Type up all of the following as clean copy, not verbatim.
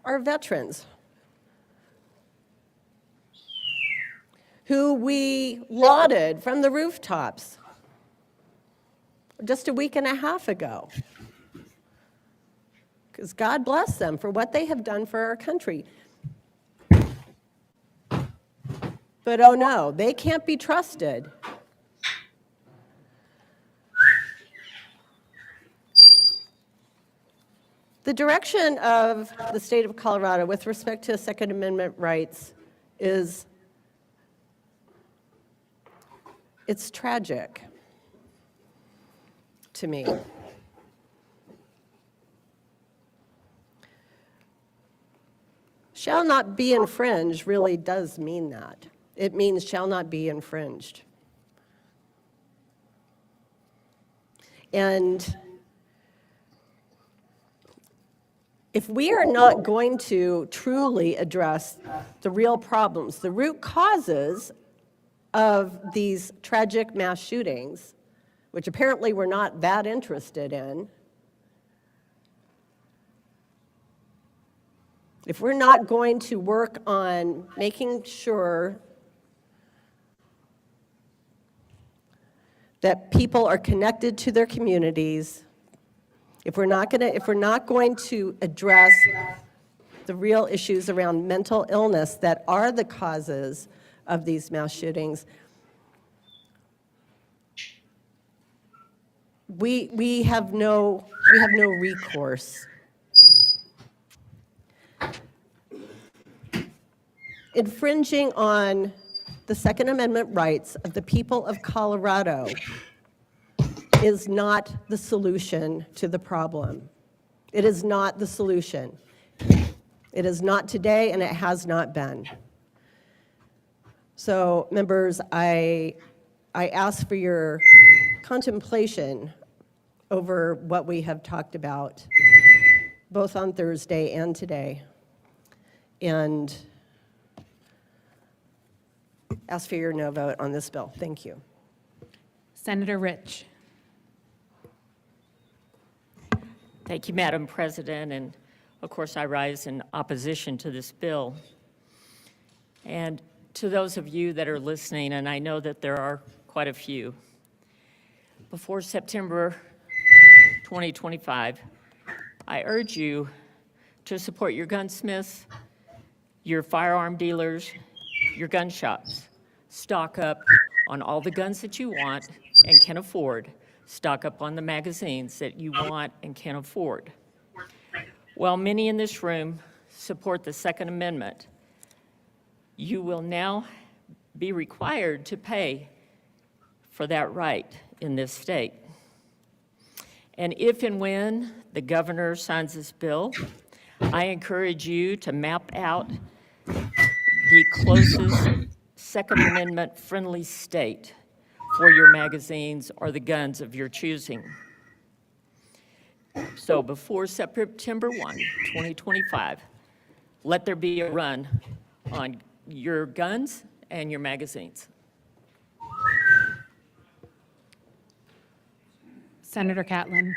our veterans, who we lauded from the rooftops just a week and a half ago. Because God bless them for what they have done for our country. But oh no, they can't be trusted. The direction of the state of Colorado with respect to Second Amendment rights it's tragic to me. Shall not be infringed really does mean that. It means shall not be infringed. And if we are not going to truly address the real problems, the root causes of these tragic mass shootings, which apparently we're not that interested in, if we're not going to work on making sure that people are connected to their communities, if we're not going to address the real issues around mental illness that are the causes of these mass shootings, we have no recourse. Infringing on the Second Amendment rights of the people of Colorado is not the solution to the problem. It is not the solution. It is not today, and it has not been. So, members, I ask for your contemplation over what we have talked about, both on Thursday and today, and ask for your no vote on this bill. Thank you. Senator Rich. Thank you, Madam President, and of course I rise in opposition to this bill. And to those of you that are listening, and I know that there are quite a few, before September 2025, I urge you to support your gunsmiths, your firearm dealers, your gun shops. Stock up on all the guns that you want and can afford. Stock up on the magazines that you want and can afford. While many in this room support the Second Amendment, you will now be required to pay for that right in this state. And if and when the governor signs this bill, I encourage you to map out the closest Second Amendment friendly state for your magazines or the guns of your choosing. So before September 1, 2025, let there be a run on your guns and your magazines. Senator Catlin.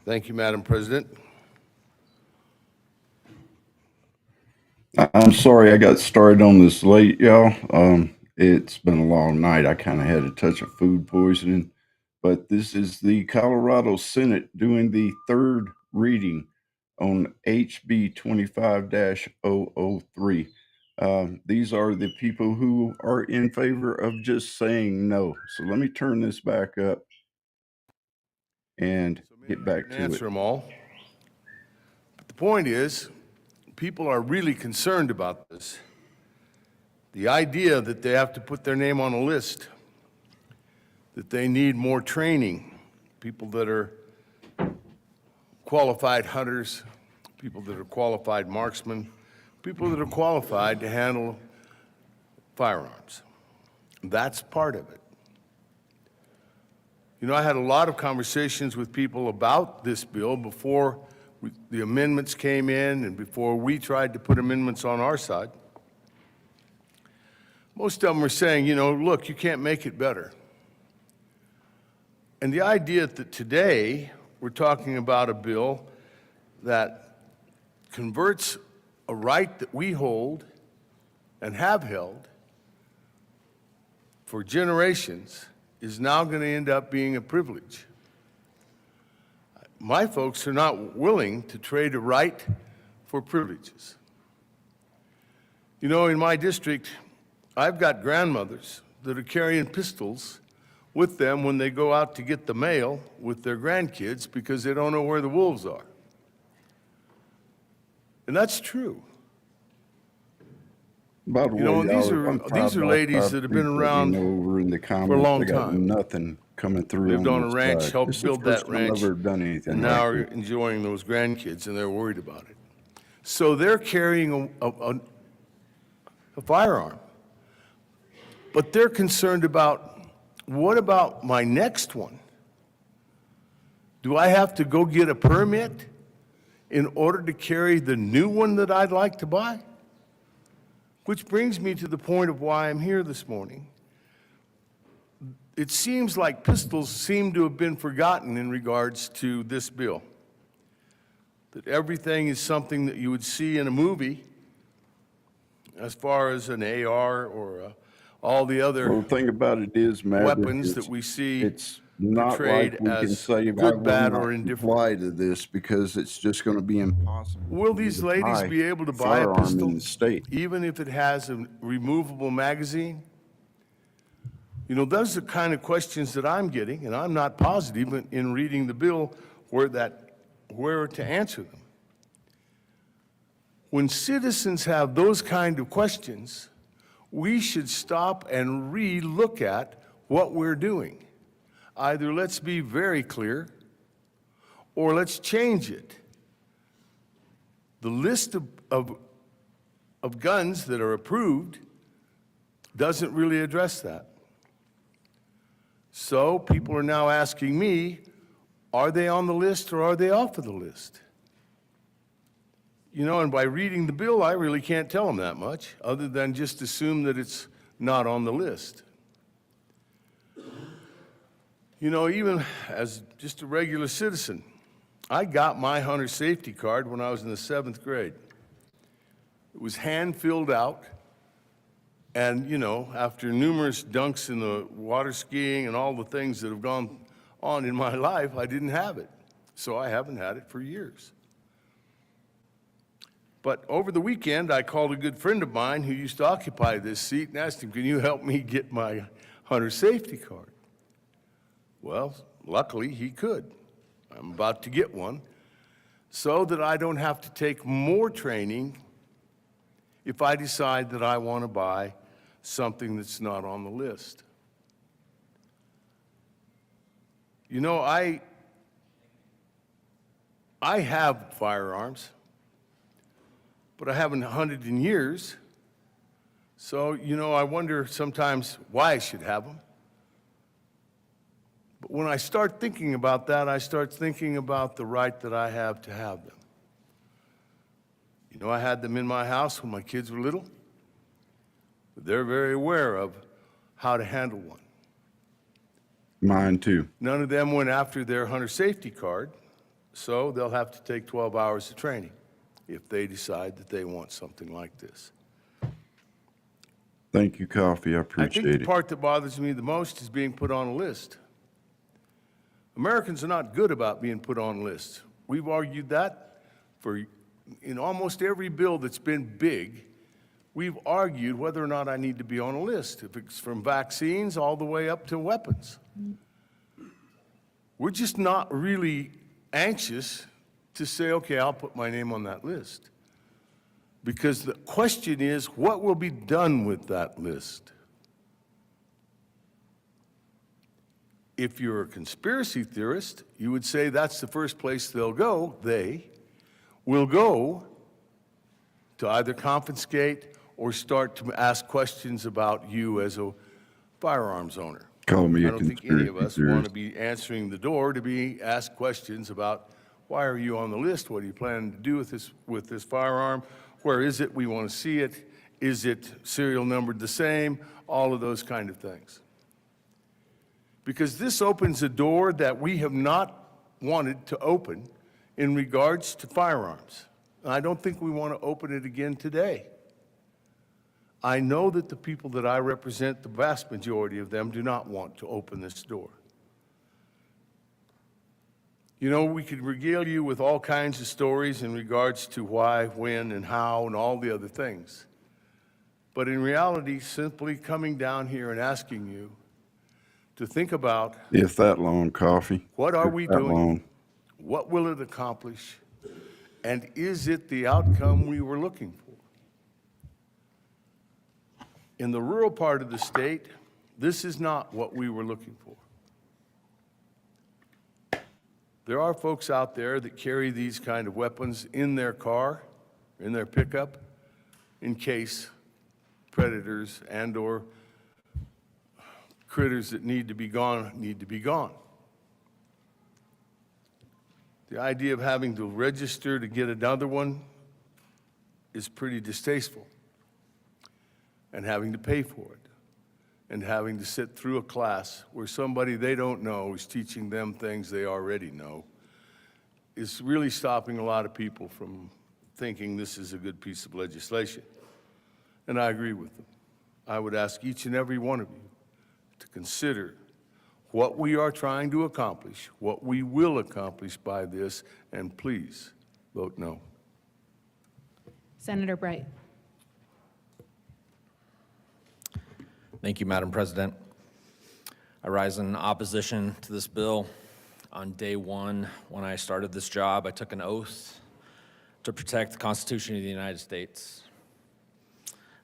Thank you, Madam President. I'm sorry I got started on this late, y'all. It's been a long night. I kind of had a touch of food poisoning, but this is the Colorado Senate doing the third reading on HB 25-003. These are the people who are in favor of just saying no. So let me turn this back up and get back to it. Answer them all. But the point is, people are really concerned about this. The idea that they have to put their name on a list, that they need more training, people that are qualified hunters, people that are qualified marksmen, people that are qualified to handle firearms. That's part of it. You know, I had a lot of conversations with people about this bill before the amendments came in and before we tried to put amendments on our side. Most of them were saying, you know, look, you can't make it better. And the idea that today we're talking about a bill that converts a right that we hold and have held for generations is now going to end up being a privilege. My folks are not willing to trade a right for privileges. You know, in my district, I've got grandmothers that are carrying pistols with them when they go out to get the mail with their grandkids because they don't know where the wolves are. And that's true. By the You know, way, and these y'all, are- I'm these are proud ladies of that have been people around letting me know over in the comments. for a long I got time. nothing coming through. Lived on a this ranch, side. helped This is the build first that time I've ranch, ever done anything and now like are this. enjoying those grandkids, and they're worried about it. So they're carrying a firearm. But they're concerned about, what about my next one? Do I have to go get a permit in order to carry the new one that I'd like to buy? Which brings me to the point of why I'm here this morning. It seems like pistols seem to have been forgotten in regards to this bill. That everything is something that you would see in a movie as far as an AR or all the other Well, the thing about it is, Maverick, weapons that it's- we see it's not portrayed like we can as say, I good, will bad, not or indifferent. comply to this because it's just going to be impossible. Will for you these to ladies buy be able to buy a firearm pistol, in the state? even if it has a removable magazine? You know, those are the kind of questions that I'm getting, and I'm not positive in reading the bill where to answer them. When citizens have those kind of questions, we should stop and re-look at what we're doing. Either let's be very clear, or let's change it. The list of guns that are approved doesn't really address that. So people are now asking me, are they on the list or are they off of the list? You know, and by reading the bill, I really can't tell them that much, other than just assume that it's not on the list. You know, even as just a regular citizen, I got my hunter safety card when I was in the 7th grade. It was hand-filled out, and, you know, after numerous dunks in the water skiing and all the things that have gone on in my life, I didn't have it. So I haven't had it for years. But over the weekend, I called a good friend of mine who used to occupy this seat and asked him, can you help me get my hunter safety card? Well, luckily he could. I'm about to get one so that I don't have to take more training if I decide that I want to buy something that's not on the list. You know, I have firearms, but I haven't hunted in years. So, you know, I wonder sometimes why I should have them. But when I start thinking about that, I start thinking about the right that I have to have them. You know, I had them in my house when my kids were little. But they're very aware of how to handle one. Mine too. None of them went after their hunter safety card, so they'll have to take 12 hours of training if they decide that they want something like this. Thank you, Coffee. I I appreciate think the it. part that bothers me the most is being put on a list. Americans are not good about being put on lists. We've argued that in almost every bill that's been big. We've argued whether or not I need to be on a list, if it's from vaccines all the way up to weapons. We're just not really anxious to say, okay, I'll put my name on that list. Because the question is, what will be done with that list? If you're a conspiracy theorist, you would say that's the first place they'll go. They will go to either confiscate or start to ask questions about you as a firearms owner. Call me I a don't think any of conspiracy us want to theorist. be answering the door to be asked questions about why are you on the list? What do you plan to do with this firearm? Where is it? We want to see it. Is it serial numbered the same? All of those kind of things. Because this opens a door that we have not wanted to open in regards to firearms. And I don't think we want to open it again today. I know that the people that I represent, the vast majority of them, do not want to open this door. You know, we could regale you with all kinds of stories in regards to why, when, and how, and all the other things. But in reality, simply coming down here and asking you to think about If that long, coffee. what are If we that doing, long. what will it accomplish, and is it the outcome we were looking for? In the rural part of the state, this is not what we were looking for. There are folks out there that carry these kind of weapons in their car, in their pickup, in case predators and/or critters that need to be gone need to be gone. The idea of having to register to get another one is pretty distasteful, and having to pay for it, and having to sit through a class where somebody they don't know is teaching them things they already know is really stopping a lot of people from thinking this is a good piece of legislation. And I agree with them. I would ask each and every one of you to consider what we are trying to accomplish, what we will accomplish by this, and please vote no. Senator Bright. Thank you, Madam President. I rise in opposition to this bill. On day one, when I started this job, I took an oath to protect the Constitution of the United States.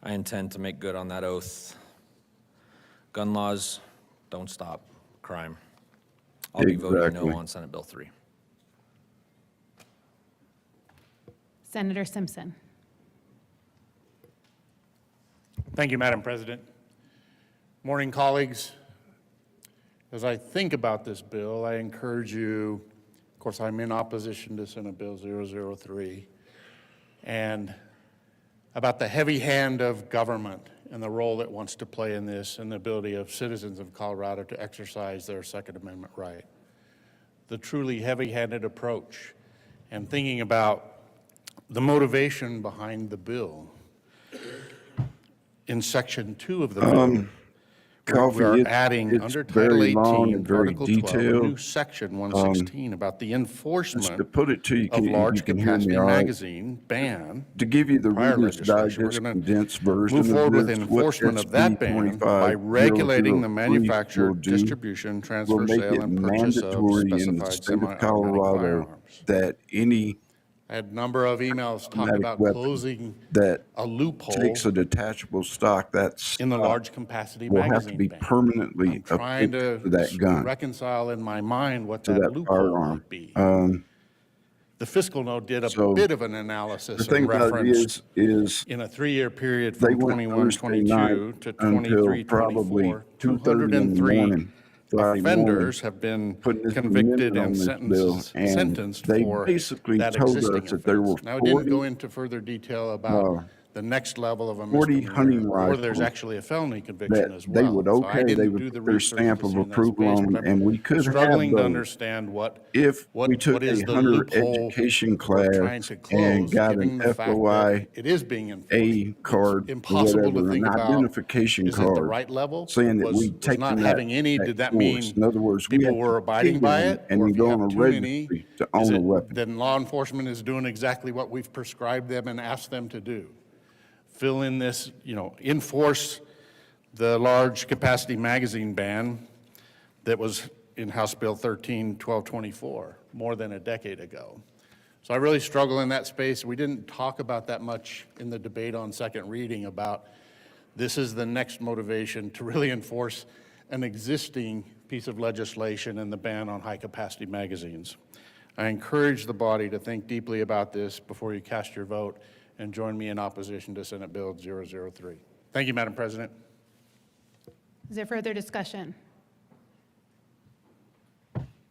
I intend to make good on that oath. Gun laws don't stop crime. I'll be voting Exactly. no on Senate Bill 3. Senator Simpson. Thank you, Madam President. Morning, colleagues. As I think about this bill, I encourage you, of course, I'm in opposition to Senate Bill 003, and about the heavy hand of government and the role it wants to play in this and the ability of citizens of Colorado to exercise their Second Amendment right. The truly heavy-handed approach and thinking about the motivation behind the bill. In Section 2 of the bill, Coffee, we are it's- adding it's under very Title 18, long and very Article 12, a detailed. new Section 116 about the Just to enforcement put it to you, of large you can hear me capacity all right? magazine ban. To give you the prior Reader's legislation. We're Digest gonna condensed version Move forward of with this, what enforcement of that ban by regulating the SB25-003 manufacture, will do, distribution, will transfer, make sale, it and purchase of mandatory in the specified state of semi-automatic Colorado firearms. that any I had a number of emails talking automatic about weapon closing that a loophole takes a detachable stock, that in the stock large capacity will have to magazine be ban. permanently I'm trying affixed to to that gun, reconcile in my mind what to that that loophole firearm. would be. The fiscal note did a so bit of an The analysis thing and about it referenced is in a 3-year period they from went 21, Thursday night 22 to until 23, probably 24, 2:30 in the 203 morning, Friday offenders morning, have been putting this convicted amendment on and this bill, and sentenced they for basically that told existing us that there were offense. Now, it didn't go 40 into further detail about the next level of a 40 hunting misdemeanor, or there's rifles actually a felony conviction that as well. they would So I okay, they didn't would do the put their research stamp to of see in that approval space, on but them, I'm and we could have struggling to those understand what if we took is a the hunter loophole education we're trying class to and close, got given an the fact that FOI it is being enforced. A card It's or impossible to whatever, an think about, identification is it the card, right level? saying that Was we'd taken not that, having any, that did that course. mean In other words, we people had were to abiding take by one it? and Or then if go you on a have too many, registry to is own a it weapon. then law enforcement is doing exactly what we've prescribed them and asked them to do? Fill in this, enforce the large capacity magazine ban that was in House Bill 13-1224 more than a decade ago. So I really struggle in that space. We didn't talk about that much in the debate on second reading about this is the next motivation to really enforce an existing piece of legislation and the ban on high capacity magazines. I encourage the body to think deeply about this before you cast your vote and join me in opposition to Senate Bill 003. Thank you, Madam President. Is there further discussion?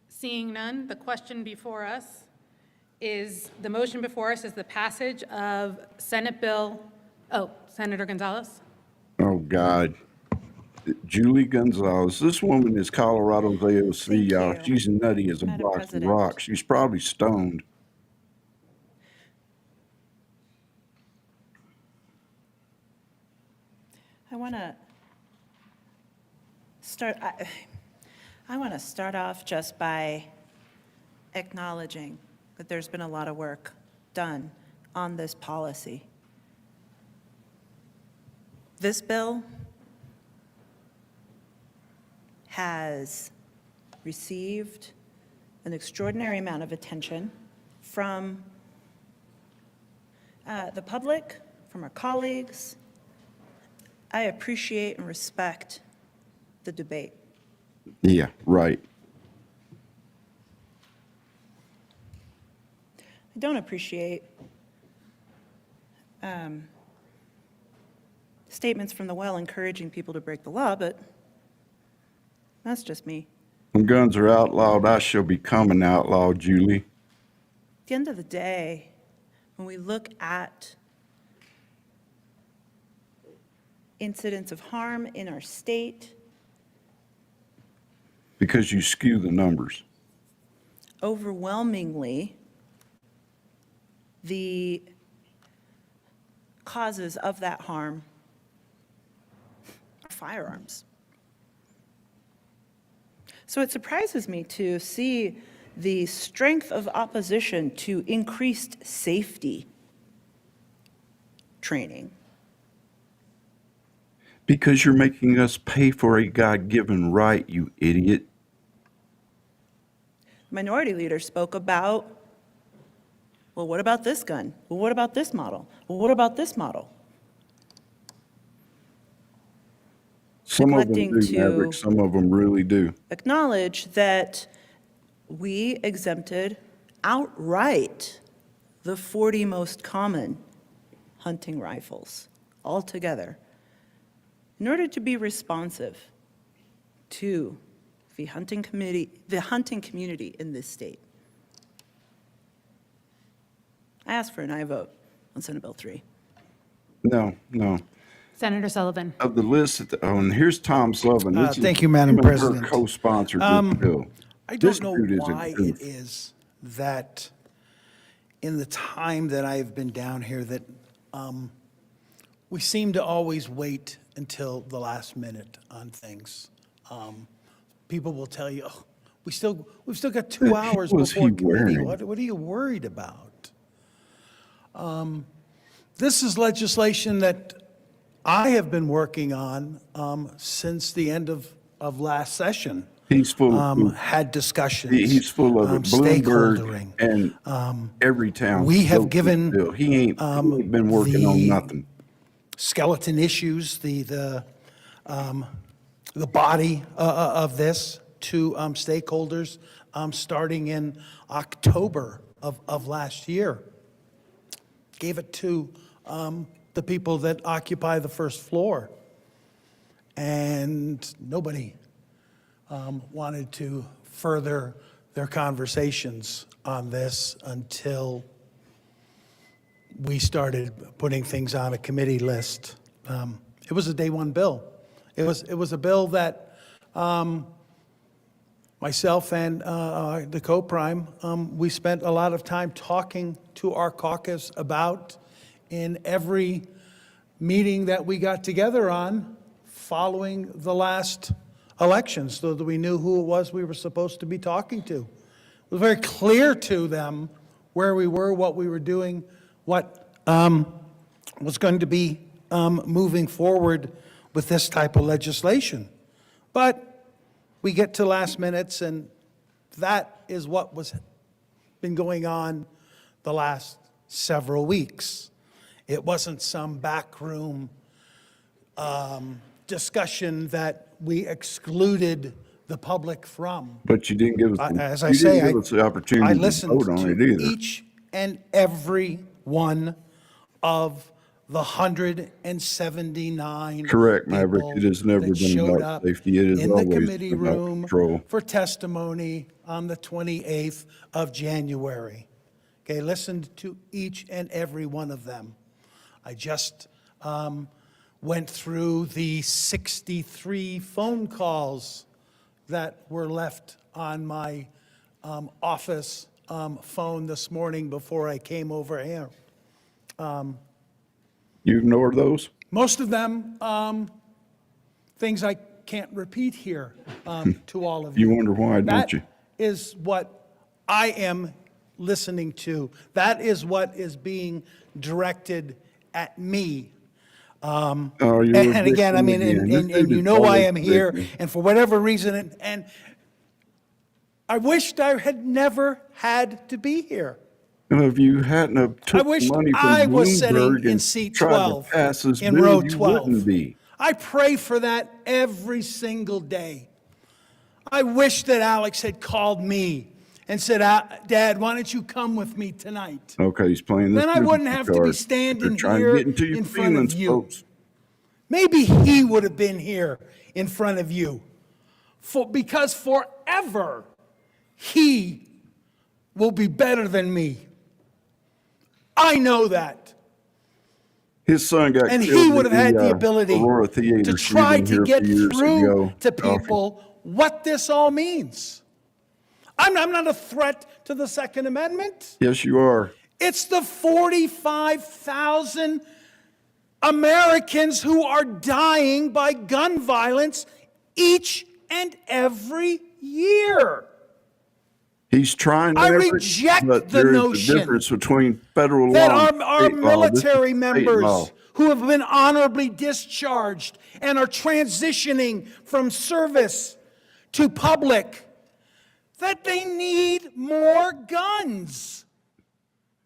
Seeing none, the question before us is, the motion before us is the passage of Senate Bill, Senator Gonzalez? Oh, God. Julie Gonzalez. This woman is Colorado's AOC, Thank y'all. you, She's nutty as a Madam box of President. rocks. She's probably stoned. I want to start, I want to start off just by acknowledging that there's been a lot of work done on this policy. This bill has received an extraordinary amount of attention from the public, from our colleagues. I appreciate and respect the debate. Yeah, right. I don't appreciate statements from the well encouraging people to break the law, but that's just me. When guns are outlawed, I shall become an outlaw, Julie. At the end of the day, when we look at incidents of harm in our state, Because you skew the numbers. overwhelmingly, the causes of that harm are firearms. So it surprises me to see the strength of opposition to increased safety training. Because you're making us pay for a God-given right, you idiot. Minority Leader spoke about, well, what about this gun? Well, what about this model? Well, what about this model? Some of them Neglecting do, Maverick. to- Some of them really do. Acknowledge that we exempted outright the 40 most common hunting rifles altogether in order to be responsive to the hunting community in this state. I ask for an aye vote on Senate Bill 3. No, no. Senator Sullivan. Of the list, and here's Tom Sullivan. This is Thank you, Madam him and her President. Co-sponsored this bill. I This don't know dude is a why it goof. is that in the time that I have been down here that we seem to always wait until the last minute on things. People will tell you, oh, we've still got 2 hours was before he committee. wearing? What are you worried about? This is legislation that I have been working on since the end of last session. He's full of goof. Had discussions. He's full of it. Bloomberg Stakeholdering. and every town. we have votes given, this bill. He ain't been working on the- nothing. Skeleton issues, the body of this to stakeholders starting in October of last year. Gave it to the people that occupy the first floor. And nobody wanted to further their conversations on this until we started putting things on a committee list. It was a day one bill. It was a bill that myself and the co-prime, we spent a lot of time talking to our caucus about in every meeting that we got together on following the last election, so that we knew who it was we were supposed to be talking to. It was very clear to them where we were, what we were doing, what was going to be moving forward with this type of legislation. But we get to last minutes, and that is what was been going on the last several weeks. It wasn't some backroom discussion that we excluded the public from. But you didn't give us, As I you say, didn't give us the opportunity I to listened vote on it to either. each and every one of the 179 Correct, Maverick. people It has never that been showed about up safety. It has in the always committee been about room control. for testimony on the 28th of January. Okay, listened to each and every one of them. I just went through the 63 phone calls that were left on my office phone this morning before I came over here. You ignored those? Most of them, things I can't repeat here to all of you. You wonder why, don't you? That is what I am listening to. That is what is being directed at me. Oh, you're And again, I mean, victim again. and you know I am Always here, victim. and for whatever reason, and I wished I had never had to be here. If you hadn't have I took wished money from I was sitting Bloomberg in and seat tried 12, to pass this in bill, row you 12. wouldn't be. I pray for that every single day. I wish that Alex had called me and said, Dad, why don't you come with me tonight? Okay, he's playing this. Then I wouldn't business have to be card. They're standing trying here to get into your in front of feelings, you. folks. Maybe he would have been here in front of you. Because forever, he will be better than me. I know that. His son got And killed he would have in had the ability Aurora Theater to try shooting to here a get few years through ago. to Coffee. people what this all means. I'm not a threat to the Second Amendment. Yes, you are. It's the 45,000 Americans who are dying by gun violence each and every year. He's trying to I have it, reject but the there is notion a difference between federal that law and our state law. This is military state members law. who have been honorably discharged and are transitioning from service to public, that they need more guns.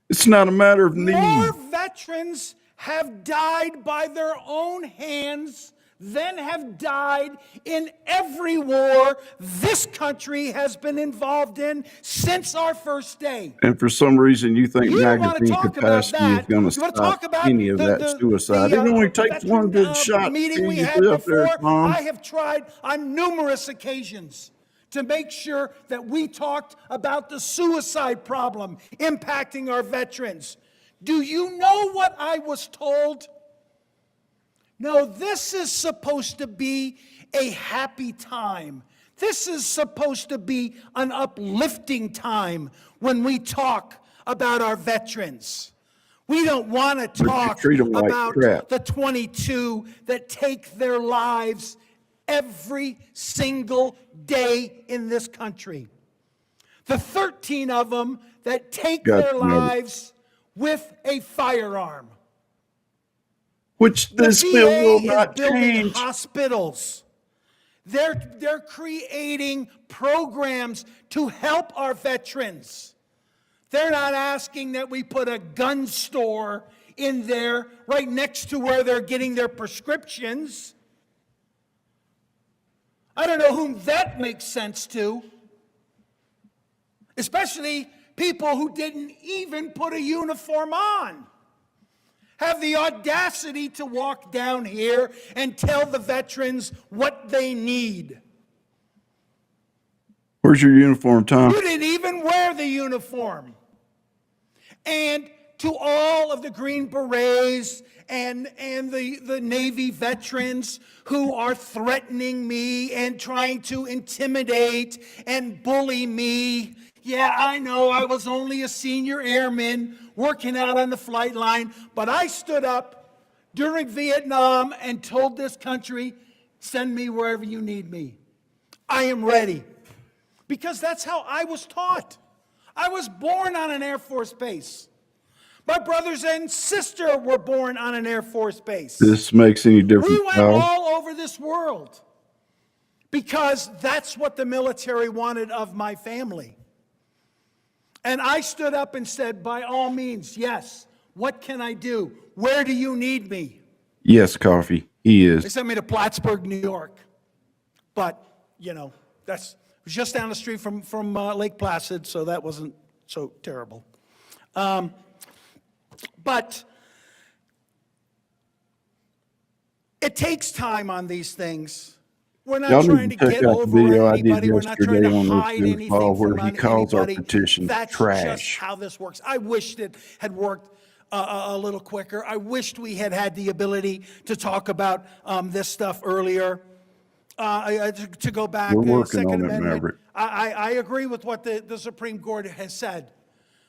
It's not a matter of need. More veterans have died by their own hands than have died in every war this country has been involved in since our first day. And for some reason, you think You don't want to magazine talk about capacity is that. going You to want to talk stop about any of that suicide. It only takes veteran, one good shot meeting to we you had up there, before. Tom. I have tried on numerous occasions to make sure that we talked about the suicide problem impacting our veterans. Do you know what I was told? No, this is supposed to be a happy time. This is supposed to be an uplifting time when we talk about our veterans. We don't want to you talk treat 'em like about crap. the 22 that take their lives every single day in this country. The 13 of them that take Got their to know. lives with a firearm. Which this The bill VA will is not building change. hospitals. They're creating programs to help our veterans. They're not asking that we put a gun store in there right next to where they're getting their prescriptions. I don't know whom that makes sense to. Especially people who didn't even put a uniform on. Have the audacity to walk down here and tell the veterans what they need. Where's your uniform, Tom? You didn't even wear the uniform. And to all of the Green Berets and the Navy veterans who are threatening me and trying to intimidate and bully me. Yeah, I know I was only a senior airman working out on the flight line, but I stood up during Vietnam and told this country, send me wherever you need me. I am ready. Because that's how I was taught. I was born on an Air Force base. My brothers and sister were born on an Air Force base. This makes any difference, We went pal? all over this world because that's what the military wanted of my family. And I stood up and said, by all means, yes. What can I do? Where do you need me? Yes, Coffee. He They is. sent me to Plattsburgh, New York. But, it was just down the street from Lake Placid, so that wasn't so terrible. But it takes time on these things. We're not Y'all trying need to to check get out the over video I did anybody. We're not trying yesterday to on this hide news anything call where from he calls our anybody. petition That's trash. just how this works. I wished it had worked a little quicker. I wished we had had the ability to talk about this stuff earlier. To go back, We're working Second on it, Amendment. Maverick. I agree with what the Supreme Court has said.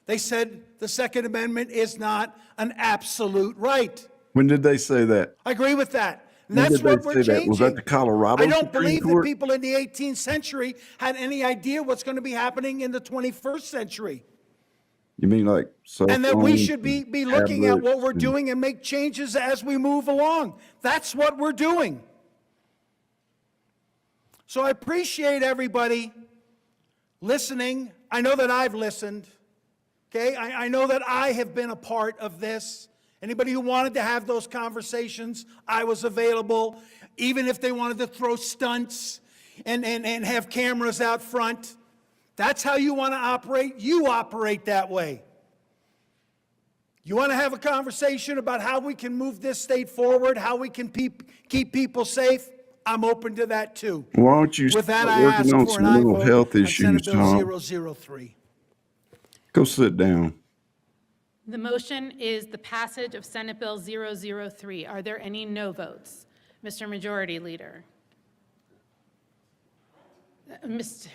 They said the Second Amendment is not an absolute right. When did they say that? I agree with that. And When that's did they what we're say that? changing. Was that the Colorado I don't Supreme believe that Court? people in the 18th century had any idea what's going to be happening in the 21st century. You mean like cell And that we phones should be and looking at what tablets we're and- doing and make changes as we move along. That's what we're doing. So I appreciate everybody listening. I know that I've listened. Okay, I know that I have been a part of this. Anybody who wanted to have those conversations, I was available. Even if they wanted to throw stunts and have cameras out front. That's how you want to operate. You operate that way. You want to have a conversation about how we can move this state forward, how we can keep people safe? I'm open to that too. Why don't you With that, start I ask working on for some an aye mental vote health on issues, Senate Tom? Bill 003. Go sit down. The motion is the passage of Senate Bill 003. Are there any no votes? Mr. Majority Leader? Mr.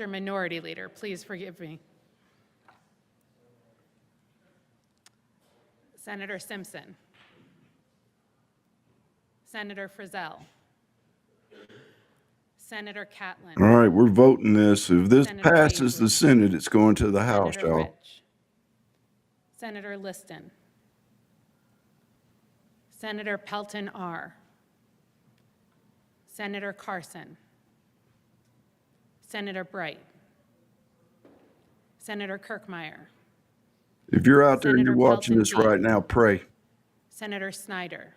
Minority Leader, please forgive me. Senator Simpson. Senator Frizzell. Senator Catlin. All right, we're voting this. If this Senator passes the Avery. Senate, it's going to the House, Senator y'all. Rich. Senator Liston. Senator Pelton R. Senator Carson. Senator Bright. Senator Kirkmeyer. If you're out there and Senator you're watching Pelton this B. right now, pray. Senator Snyder.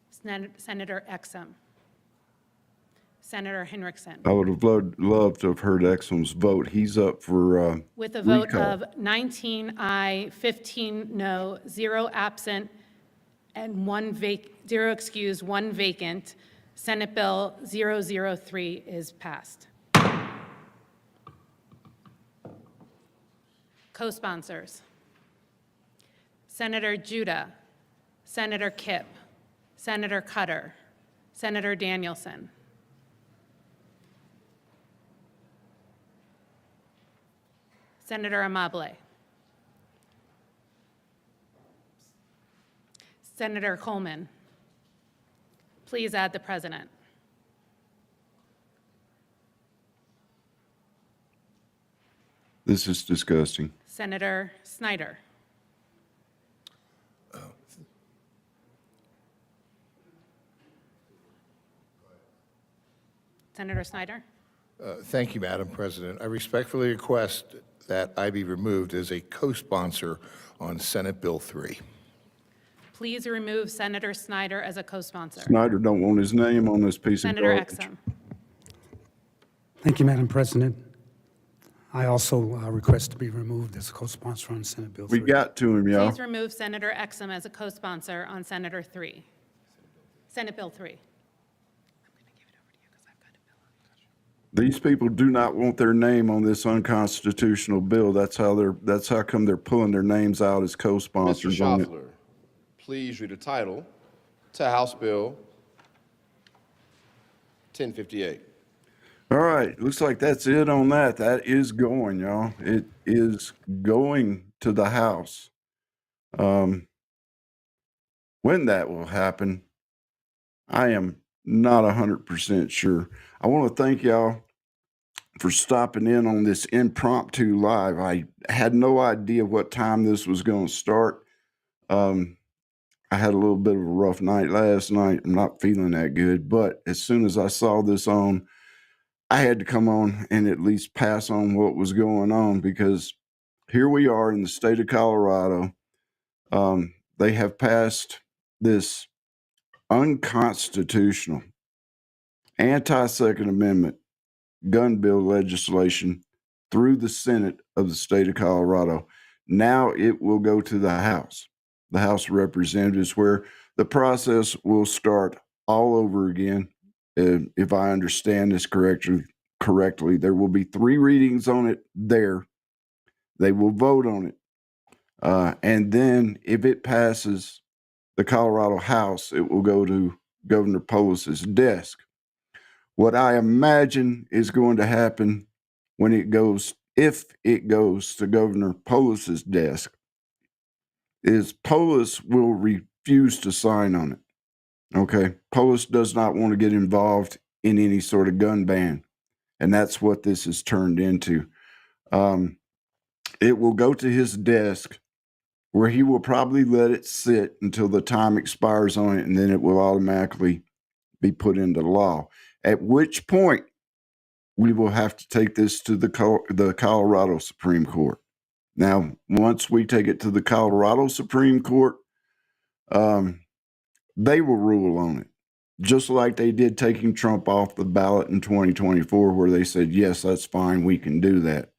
Senator Exum. Senator Henriksen. I would have loved to have heard Exum's vote. He's up for With a vote recall. of 19 aye, 15 no, 0 absent, and 0 excused, 1 vacant, Senate Bill 003 is passed. Co-sponsors: Senator Judah, Senator Kipp, Senator Cutter, Senator Danielson. Senator Amable. Senator Coleman. Please add the president. This is disgusting. Senator Snyder. Senator Snyder. Thank you, Madam President. I respectfully request that I be removed as a co-sponsor on Senate Bill 3. Please remove Senator Snyder as a co-sponsor. Snyder don't want his name on this piece Senator of garbage. Exum. Thank you, Madam President. I also request to be removed as a co-sponsor on Senate Bill 3. We got to him, y'all. Please remove Senator Exum as a co-sponsor on Senate Bill 3. These people do not want their name on this unconstitutional bill. That's how come they're pulling their names out as Mr. co-sponsors on it. Schaffler, please read the title to House Bill 1058. All right, looks like that's it on that. That is going, y'all. It is going to the House. When that will happen, I am not 100% sure. I want to thank y'all for stopping in on this impromptu live. I had no idea what time this was going to start. I had a little bit of a rough night last night. I'm not feeling that good, but as soon as I saw this on, I had to come on and at least pass on what was going on, because here we are in the state of Colorado. They have passed this unconstitutional, anti-Second Amendment gun bill legislation through the Senate of the state of Colorado. Now it will go to the House of Representatives, where the process will start all over again. If I understand this correctly, there will be 3 readings on it there. They will vote on it. And then if it passes the Colorado House, it will go to Governor Polis's desk. What I imagine is going to happen when it goes, if it goes to Governor Polis's desk, is Polis will refuse to sign on it. Okay. Polis does not want to get involved in any sort of gun ban. And that's what this has turned into. It will go to his desk where he will probably let it sit until the time expires on it, and then it will automatically be put into law. At which point, we will have to take this to the Colorado Supreme Court. Now, once we take it to the Colorado Supreme Court, they will rule on it, just like they did taking Trump off the ballot in 2024, where they said, yes, that's fine, we can do that.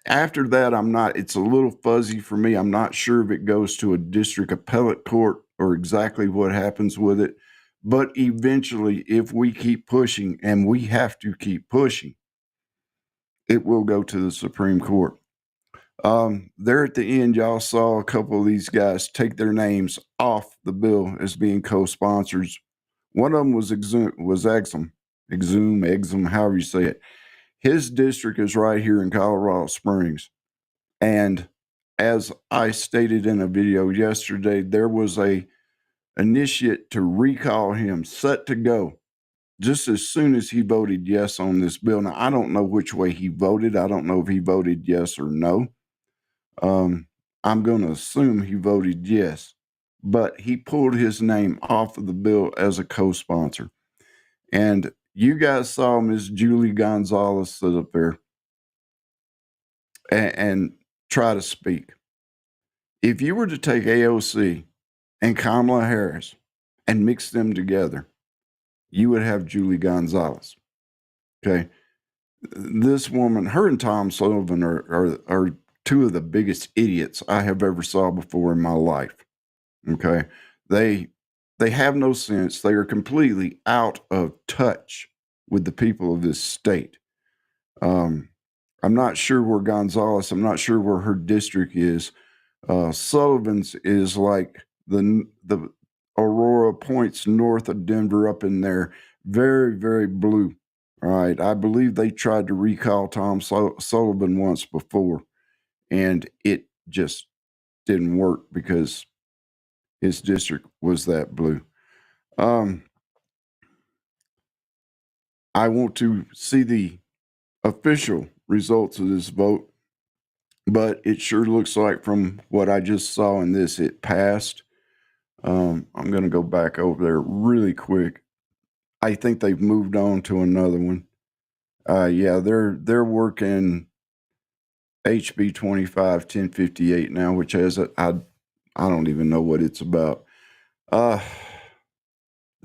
After that, it's a little fuzzy for me. I'm not sure if it goes to a district appellate court or exactly what happens with it. But eventually, if we keep pushing, and we have to keep pushing, it will go to the Supreme Court. There at the end, y'all saw a couple of these guys take their names off the bill as being co-sponsors. One of them was Exum, however you say it. His district is right here in Colorado Springs. And as I stated in a video yesterday, there was a initiate to recall him set to go just as soon as he voted yes on this bill. Now, I don't know which way he voted. I don't know if he voted yes or no. I'm going to assume he voted yes, but he pulled his name off of the bill as a co-sponsor. And you guys saw Ms. Julie Gonzalez sit up there and try to speak. If you were to take AOC and Kamala Harris and mix them together, you would have Julie Gonzalez. Okay. This woman, her and Tom Sullivan are two of the biggest idiots I have ever saw before in my life. Okay. They have no sense. They are completely out of touch with the people of this state. I'm not sure where Gonzalez, I'm not sure where her district is. Sullivan's is like the Aurora points north of Denver up in there. Very, very blue. All right. I believe they tried to recall Tom Sullivan once before, and it just didn't work because his district was that blue. I want to see the official results of this vote, but it sure looks like from what I just saw in this, it passed. I'm going to go back over there really quick. I think they've moved on to another one. Yeah, they're working SB25-003 now, which has I don't even know what it's about. The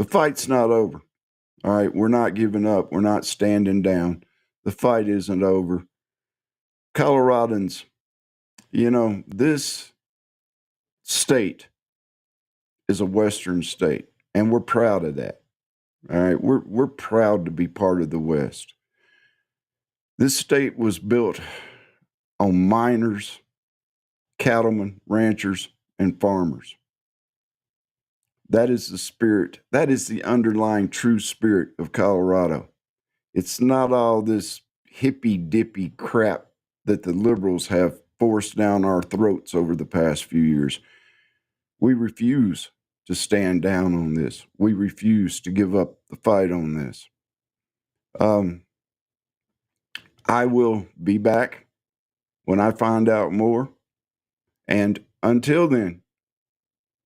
fight's not over. All right, we're not giving up. We're not standing down. The fight isn't over. Coloradans, this state is a Western state, and we're proud of that. All right, we're proud to be part of the West. This state was built on miners, cattlemen, ranchers, and farmers. That is the spirit. That is the underlying true spirit of Colorado. It's not all this hippy-dippy crap that the liberals have forced down our throats over the past few years. We refuse to stand down on this. We refuse to give up the fight on this. I will be back when I find out more. And until then,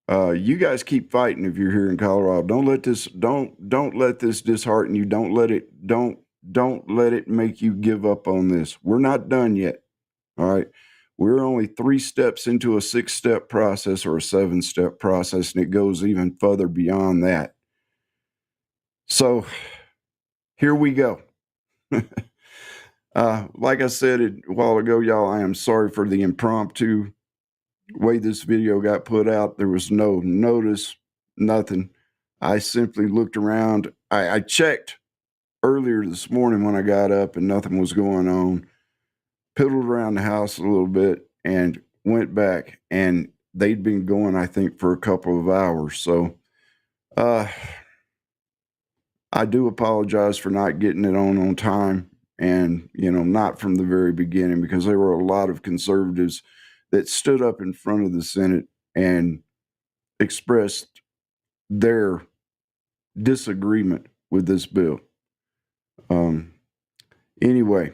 you guys keep fighting if you're here in Colorado. Don't let this dishearten you. Don't let it make you give up on this. We're not done yet. All right. We're only 3 steps into a 6-step process or a 7-step process, and it goes even further beyond that. So here we go. Like I said a while ago, y'all, I am sorry for the impromptu way this video got put out. There was no notice, nothing. I simply looked around. I checked earlier this morning when I got up and nothing was going on. Piddled around the house a little bit, and went back, and they'd been going, I think, for a couple of hours. So I do apologize for not getting it on time, and, not from the very beginning, because there were a lot of conservatives that stood up in front of the Senate and expressed their disagreement with this bill. Anyway,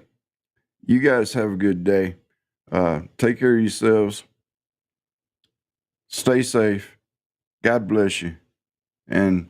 you guys have a good day. Take care of yourselves. Stay safe. God bless you. And